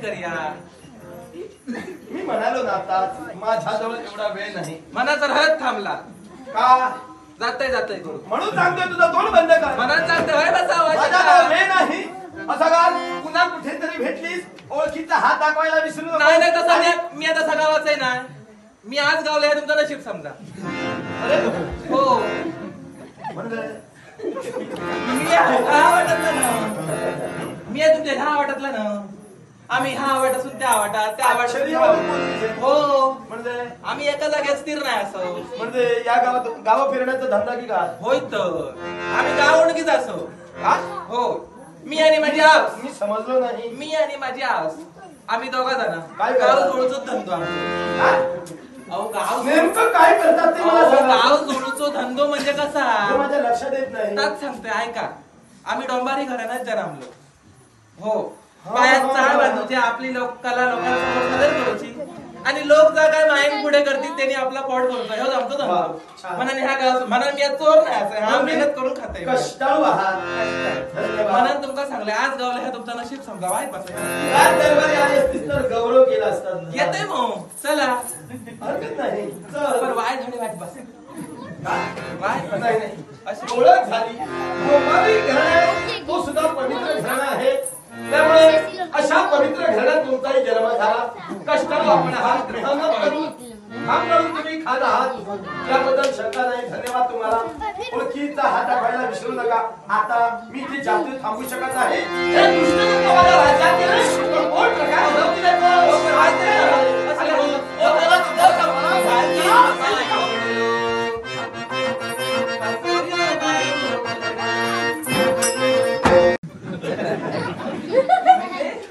करूया. मी म्हणालो ना आता माझ्याजवळ एवढा वेळ नाही. मनाचा रहत थांबला का जातय जातय करू म्हणून सांगतोय तुझा तोंड बंद कर. मनात सांगते होय माझ्याजवळ वेळ नाही. असं का पुन्हा कुठेतरी भेटलीस ओळखीचा हात दाखवायला विसरू नको. नाही नाही तसं मी आता सगळावाच आहे ना. मी आज गावला आहे तुमचं नशीब समजा. अरे हो म्हणजे मी हा वाटतला ना. मी आहे तुमच्या ह्या वाटतला ना. आम्ही हा वाट असून त्या वाटात त्या वाटात हो म्हणजे आम्ही एका जागेत स्थिर नाही असं. म्हणजे या गावात गाव फिरण्याचा धंदा की काय होय तर आम्ही गाव ओळखीच असो. हो मी आणि माझी आस. मी समजलो नाही. मी आणि माझी आस आम्ही दोघा जण काय गाव करता? जोडचो धंदो आमचो. अहो गाव नेमकं काय करतात ते मला अहो, सांगा. गाव जोडचो धंदो म्हणजे कसा हे माझ्या लक्षात येत नाही. त्याच सांगतोय ऐका. आम्ही डोंबारी घराण्यात जन्मलो. हो पायात चाळ बांधूची आपली कला लोकांसमोर सादर करूची आणि लोक जा काय माईन पुढे करतील त्यांनी आपला पॉट करूचा. हो आमचं धंदो म्हणाने ह्या गाव म्हणा मी चोर नाही असं हा मेहनत करून खाते. कष्टाळू आहात. म्हणून तुमका सांगले आज गावला हे तुमचा नशीब समजा वाईट बसायचं. रात दरबारी आली असतीस तर गौरव केला असता. येते मग चला हरकत नाही. पण वाय धडे वाट बस वाय नाही नाही अशी ओळख झाली. डोंबारी घराणं आहे, तो सुद्धा पवित्र घराणं आहे. त्यामुळे अशा पवित्र घराण्यात तुमचाही जन्म झाला. कष्टाळू आपण आहात. मेहनत करून काम करून तुम्ही खात आहात. त्याबद्दल शंका नाही. धन्यवाद तुम्हाला. ओळखीचा हात दाखवायला विसरू नका. आता मी ते जास्त थांबू शकत नाही. हे दुष्ट लोक माझ्या राज्यात गेले. पण कोण प्रकार घडवतील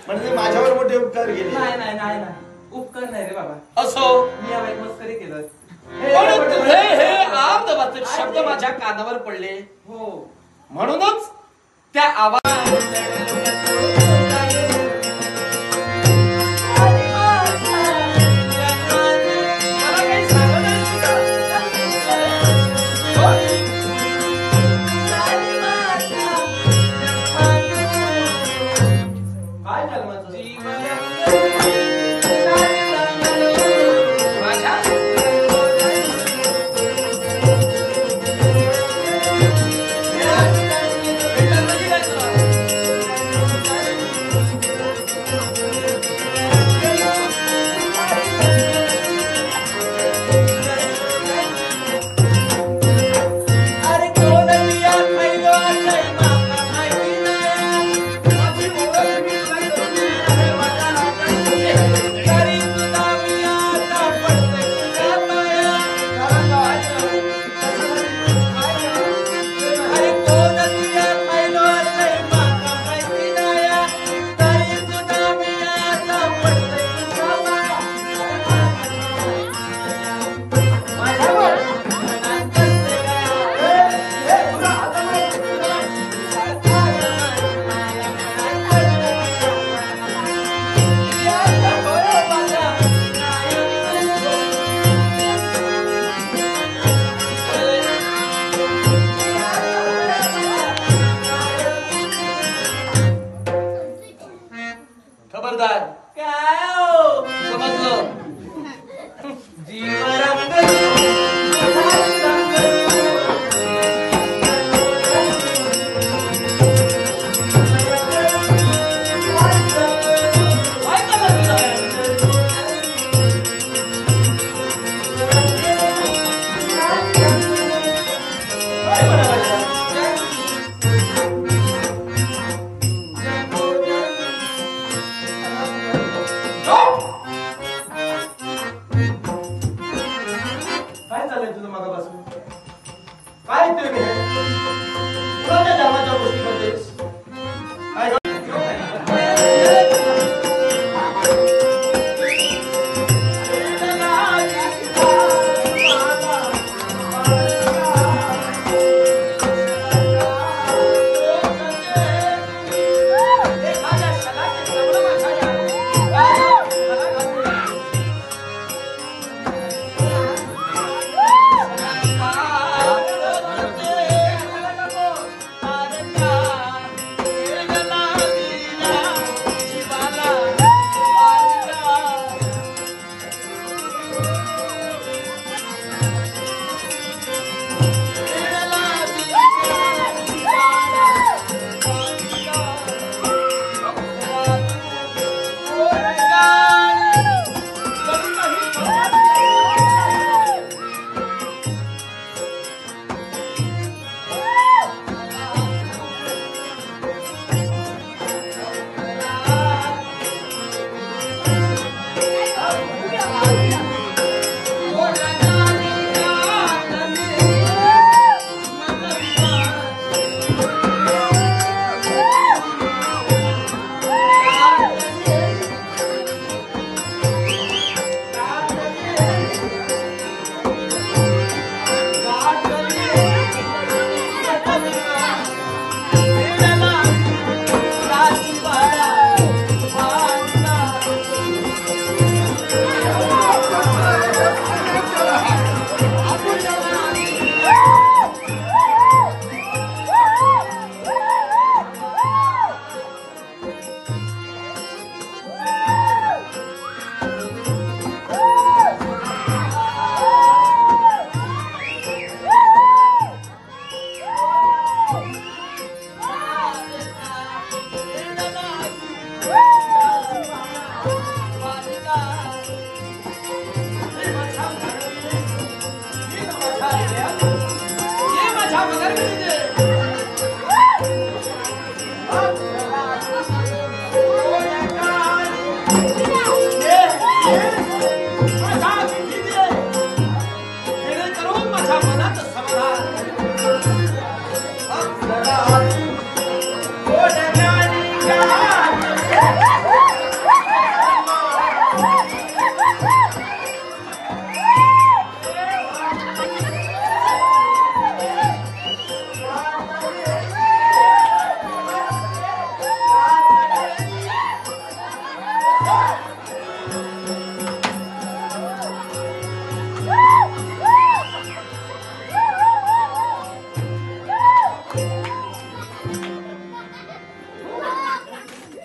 म्हणजे माझ्यावर मोठे उपकार केले. नाही नाही नाही नाही उपकार नाही रे बाबा. असो मी या वाईट मस्करी केलं. पण तुझे हे आर्धवाचक शब्द माझ्या कानावर पडले. हो म्हणूनच त्या आवाज काय जन्माचं खबरदार. काय हो समजलं.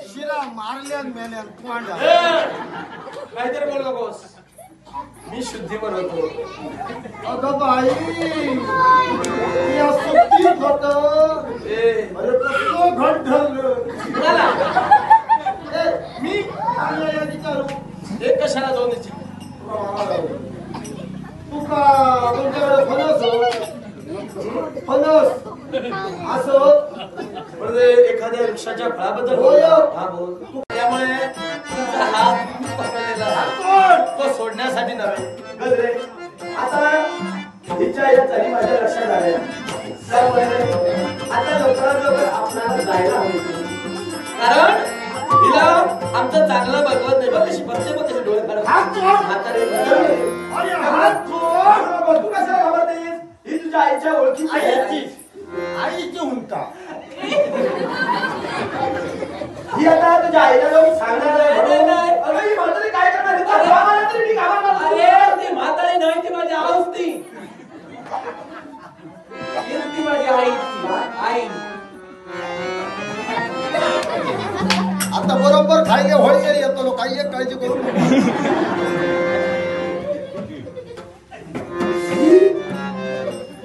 शिरा मारल्यान मेल्यान कोंडा काहीतरी बोल नकोस. मी शुद्धीवर होतो. अगं बाई या सुट्टीत होत अरे कसलं घट धरलं मी आणि विचारू एक कशाला दोन याची तुका तुमच्याकडे फणस असं म्हणजे एखाद्या वृक्षाच्या फळाबद्दल होय. हा बोल. त्यामुळे तुमचा हात पकडलेला तो सोडण्यासाठी नव्हे. गजरे आता हिच्या या चाली माझ्या लक्षात आल्या. त्यामुळे आता लवकरात लवकर आपल्याला जायला हवे. कारण हिला आमचं चांगलं बघवत नाही. बघ कशी बघते, बघ कशी डोळे काढत. हात जोड. म्हातारे अरे हात जोड. तू कशाला घाबरतेस? ही तुझ्या आईच्या ओळखीची आहे. आईची उंटा ही आता तुझ्या आईला जाऊन सांगणार आहे. अगं ही म्हातारी काय करणार? हिचा भाव आला तरी मी घाबरणार. अरे ती म्हातारी नाही, ती माझी आऊस ती. ती माझी आई आई. आता बरोबर खायले होळी येतो लो काही एक काळजी करू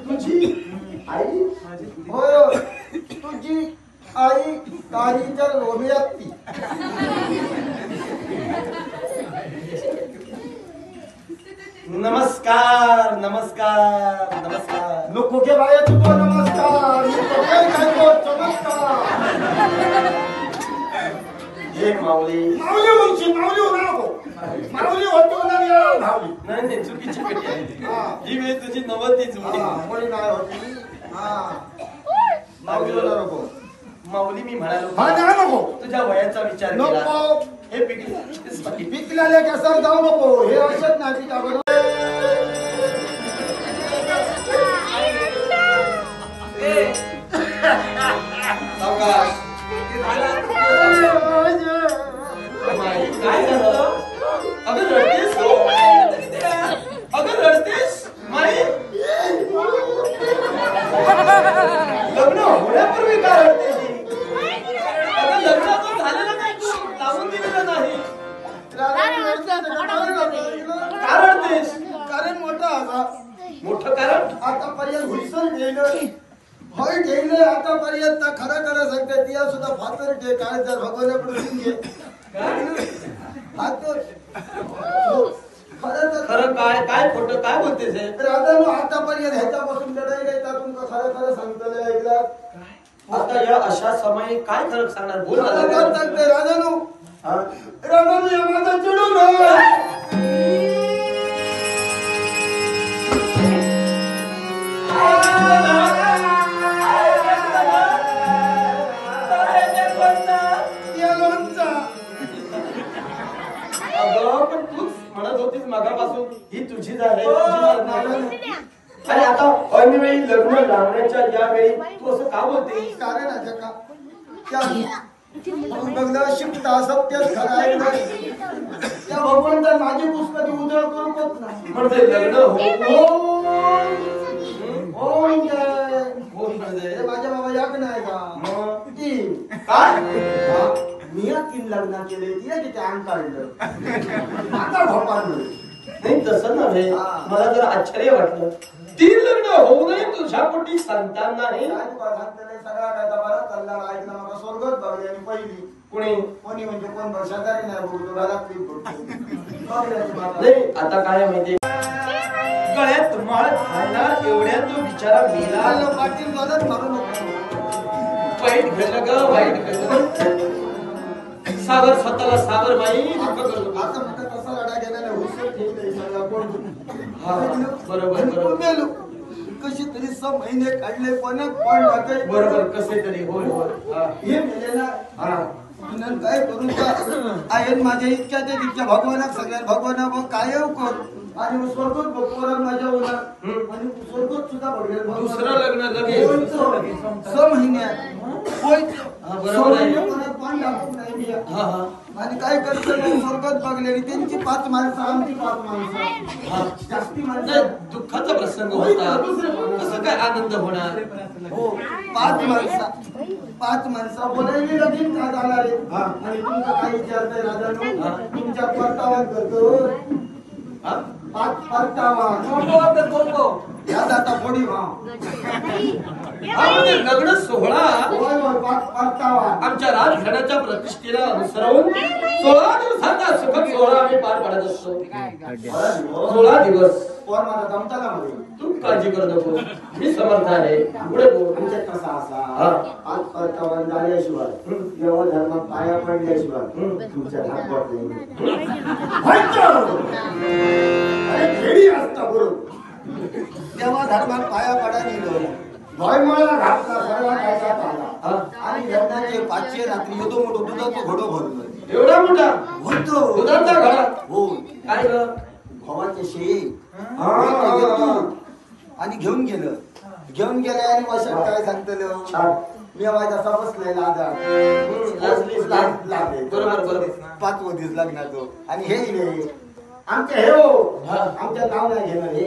तुझी आई होय तुझी आई काळीच्या लोभियात ती नमस्कार नमस्कार नमस्कार. नको के बाया तुझो नमस्कार नको काय खायचो चमत्कार हे माऊली. माऊली उंची माऊली उन्हा नको माऊली होती उन्हा या धावली नाही नाही चुकीची पेटी आहे ती. हा. ही वेळ तुझी नवतीच हा मुली नाही होती हा माऊली उन्हा नको माऊली मी म्हणालो हा ना नको तुझ्या वयाचा विचार केला. नको हे पिकले पिकलेल्या केसावर जाऊ नको हे औषध नाही टाकलं सावकाश. काय झालं? अगं रडतेस तू? अगं रडतेस माई? लग्न होण्यापूर्वी का रडतेस ही? अगं लग्न अजून झालेलं नाही, लावून दिलेलं नाही. का रडतेस? कारण मोठा आता मोठं कारण? आतापर्यंत हुईसर गेलं होय गेलं आतापर्यंत खरं खरं सांगते तिया सुद्धा फातर घे काय जर भगवानाकडून घे फातर खरं तर खरं काय काय खोटं काय बोलतेस हे? राजानो आतापर्यंत ह्याच्यापासून लढाई नाही तर तुमका खरं खरं सांगतले ऐकलात आता या अशा समयी काय खरं सांगणार? बोल खरं ना. खरं सांगते राजानो हा? राजानो या माझा चिडू नये या लोणचा अगं पण तूच म्हणत होतीस मागापासून ही तुझीच आहे, तुझीच आहे. आणि आता अनवेळी लग्न लावण्याच्या या वेळी तू असं का बोलतेस? कारण आहे का त्या बघलं शिकता सत्यच खरं आहे नाही त्या भगवंता माझी पुस्तके उजळ करू होत नाही म्हणजे लग्न हो हो म्हणजे हे माझ्या बाबा याक नाही का मग तीन काय? मी या तीन लग्न केले तिला किती अंग काढलं आता भोपाळलं नाही तसं नव्हे. हा. मला जर आश्चर्य वाटलं. तीन लग्न होऊ नये तुझ्या पोटी संतान नाही. काय तुला सांगते नाही सगळा काय बरा चालला ऐकला मला स्वर्गात बघली आणि पहिली कुणी कोणी म्हणजे कोण शेजारी नाही बघतो घरात क्लिक करतो नाही आता काय माहिती गळ्यात माळ घालणार एवढ्या तो बिचारा मेला. पाटील मदत मारू नको वाईट घडलं ग वाईट घडलं. सागर स्वतःला सागर बाई दुःख करतो. आता म्हणतात तसा लढा गेला हुशार ठेवले सगळा कोण हा, बरोबर, बरोबर. मेलो कशी तरी 6 महिने काढले पण पण टाकाय बरोबर कसे तरी होय होय हा. हे मेले ना हा. म्हणून काय करू का आहे माझ्या इतक्या ते तितक्या भगवानाक सगळ्या भगवाना मग काय कर आणि स्वर्गात भगवान माझ्या होणार आणि स्वर्गात सुद्धा बघेल दुसरं लग्न लगेच. 6 महिन्यात होय हा, बरोबर आहे. पण टाकून नाही मी हा हा आणि काय करतो स्वर्गात बघलेली त्यांची 5 माणसं आमची 5 माणसं जास्ती माणसं नाही, दुःखाचा प्रसंग होता कसं काय आनंद होणार? हो 5 माणसं बोलायला लगीन का झाला रे आणि तुमचं काही विचारतंय राजा तुमच्या परतावा करतो हा? 5 परतावा या जाता फोडी हा म्हणजे लग्न सोहळा होय होय 5 परतावा आमच्या राजघराण्याच्या प्रतिष्ठेला अनुसरून 16 दिवसांचा सुखद सोहळा आम्ही पार पाडत असतो. 16 दिवस. पोर माझा दमताना मध्ये तू काळजी करू नको, मी समर्थ आहे. पुढे बोल. आमच्यात कसा असा आज परतावा झाल्याशिवाय देवा धर्मात पाया पडल्याशिवाय तुमच्या हात पडले अरे खेडी असता बरोबर देवा धर्मात पाया पडा गेलो भयमाळा घातला सर्व कायदा आला आणि लग्नाचे 5 रात्री येतो मोठो दुधाचं घोडं भरलं एवढा मोठा होतो दुधाचा घडा हो काय ग? गव्हाचे शेळी आणि घेऊन गेलं आणि वर्षात काय सांगतलं मी माझा असा बसलेला बरोबर. 5 दिवस लग्नाचं आणि हे आमच्या हे हो आमच्या नाव नाही घेणार हे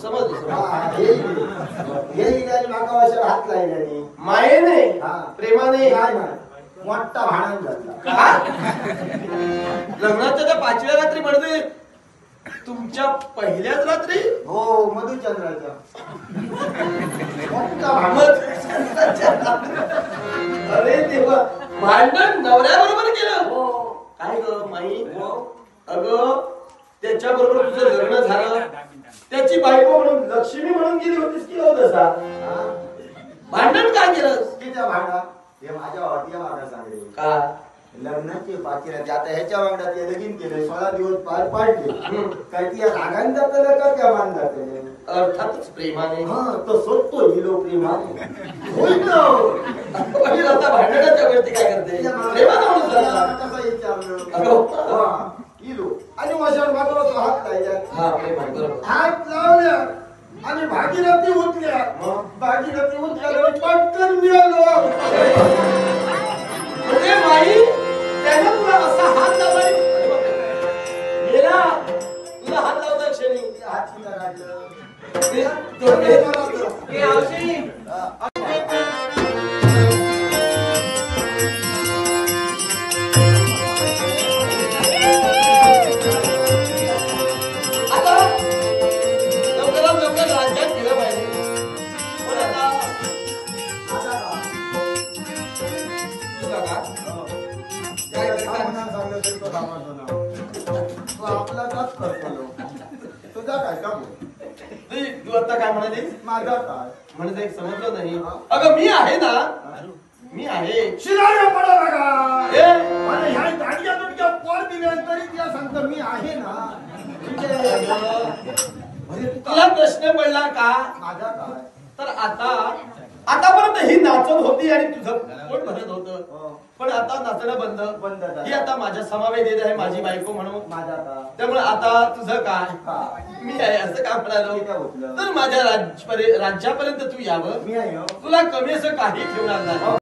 समज हे आणि माका वर्षात हात लायला मायेने प्रेमाने काय नाही मोठा भांडण झाला लग्नाच्या त्या 5व्या रात्री म्हणते तुमच्या पहिल्याच रात्री हो मधुचंद्राचा मोठा अरे देवा भांडण नवऱ्याबरोबर केलं काय ग माई अगं त्याच्या बरोबर तुझं लग्न झालं त्याची बायको म्हणून लक्ष्मी म्हणून गेली होतीस की हो तसा भांडण काय केलं तिच्या भांडा हे माझ्या वाट्या मागा सांगले का लग्नाची बाकी राहते आता ह्याच्या वांगडात ते लगीन केले 16 दिवस पार पाडले काय ती रागान जातलं का त्या मान जातले अर्थातच प्रेमाने तो सोडतो हिलो प्रेमाने होईल आता भांडणाच्या गोष्टी काय करते प्रेमाने म्हणून झाला. कसं विचारलं हिलो आणि वशावर मात्र तो हात लायला बरोबर हात लावल्या आणि भागीरथी उठल्या भागीरथी उठल्या पटकन मिळालो म्हणजे माई त्याने तुला असा हात लावला मेला तुला हात लावता क्षणी हात काढलं आता लवकरात लवकर राज्यात गेलं पाहिजे पण आता तुला का आपला काच करतो तुझा काय का तू आता काय म्हणाली माझा काय म्हणजे एक समजलं नाही अगं मी आहे ना मी आहे शिराया पडा लागा ए, आणि ह्या दांडिया तुटक्या पोर दिल्या तरी तिला सांगतो मी आहे ना म्हणजे तुला प्रश्न पडला का माझा काय तर आतापर्यंत ही नाचत होती आणि तुझं पोट भरत होतं पण आता नाचणं बंद झालं. ही आता माझ्या समावेश येत आहे माझी बायको म्हणून माझा काय त्यामुळे आता तुझं काय मी आहे असं का म्हणालो तर माझ्या राज्यापर्यंत तू यावं मी आहे तुला कमी असं काही ठेवणार नाही